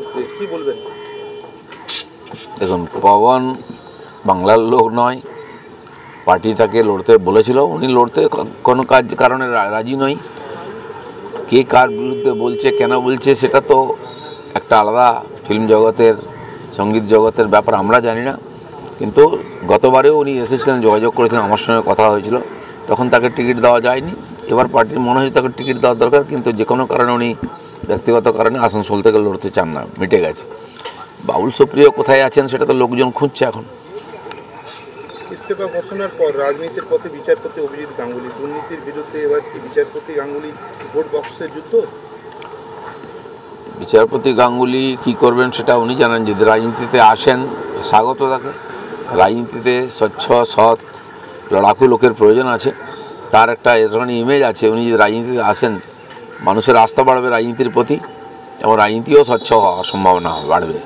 সূত্রে কি বলবেন? দেখুন, পবন বাংলার লোক নয়, পার্টি তাকে লড়তে বলেছিল, উনি লড়তে কোনো কারণে রাজি নয়। কে কার বিরুদ্ধে বলছে, কেন বলছে, সেটা তো একটা আলাদা ফিল্ম জগতের, সঙ্গীত জগতের ব্যাপার, আমরা জানি না। কিন্তু গতবারেও উনি এসেছিলেন, যোগাযোগ করেছিলেন, আমার সঙ্গে কথা হয়েছিল, তখন তাকে টিকিট দেওয়া যায়নি। এবার পার্টির মনে হয়েছে তাকে টিকিট দেওয়া দরকার, কিন্তু যে কোনো কারণে উনি ব্যক্তিগত কারণে আসানসোল থেকে লড়তে চান না, মিটে গেছে। বাউল সুপ্রিয় কোথায় আছেন সেটা তো লোকজন খুঁজছে এখন। ইস্তফা ঘোষণার পর রাজনীতির পথে বিচারপতি অভিজিৎ গাঙ্গুলি, দুর্নীতির বিরুদ্ধে এবার কি বিচারপতি গাঙ্গুলি ভোট বক্সের যুদ্ধ? বিচারপতি গাঙ্গুলি কী করবেন সেটা উনি জানেন। যদি রাজনীতিতে আসেন, স্বাগত তাকে। রাজনীতিতে স্বচ্ছ, সৎ, লড়াকু লোকের প্রয়োজন আছে। তার একটা এ ধরনের ইমেজ আছে। উনি যদি রাজনীতিতে আসেন, মানুষের আস্থা বাড়বে রাজনীতির প্রতি, এবং রাজনীতিও স্বচ্ছ হওয়ার সম্ভাবনা বাড়বে।